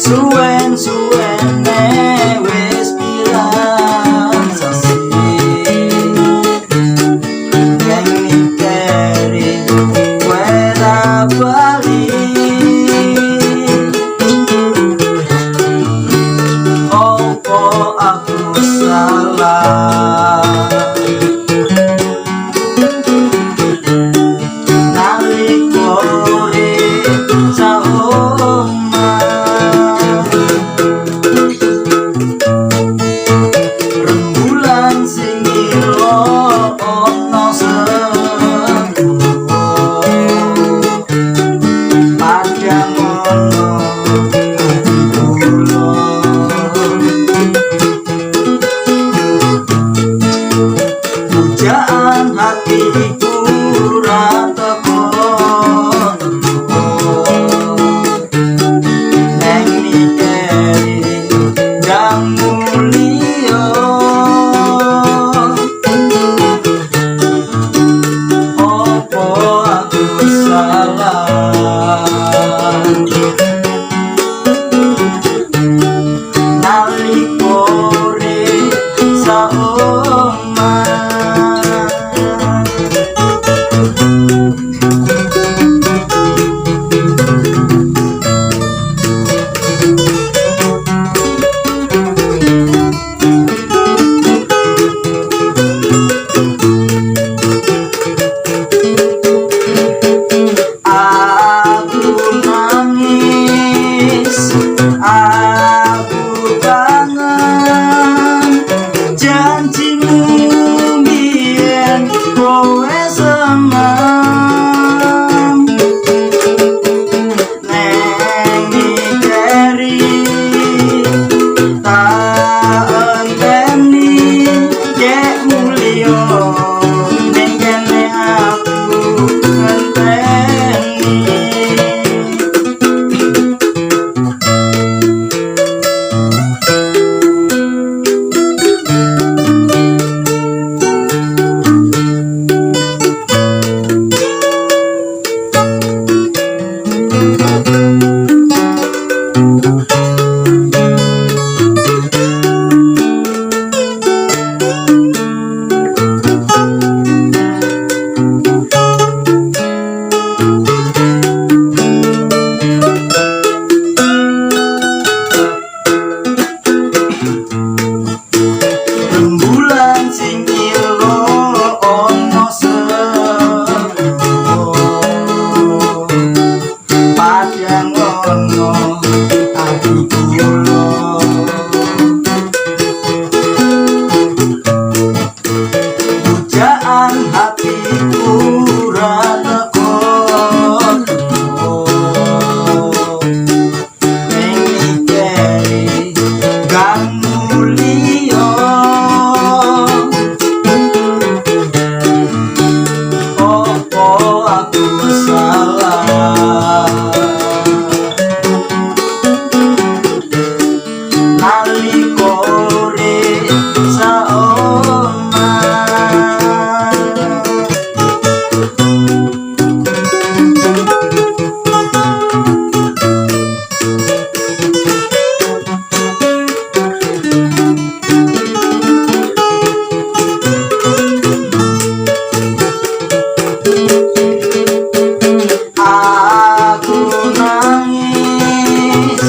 Suwen-suwene wis pirang sasi ning mikiri kowe ra bali. Opo aku salah nalika urip saoma rembulan sing ilo ono sepuh padang ono kula pujaan hatiku ra teko neng mikiri jang mulia. Opo aku salah nalika urip saoma. Aku nangis, aku kangen janjimu biyen kowe seneng neng mikiri tak enteni kek mulya ning kene aku ngenteni. Rembulan sing ilo ono sepuh padang ono ati kula pujaan hatiku ra teko ning mikiri gang mulia. Opo aku salah nalika urip saoma. Aku nangis,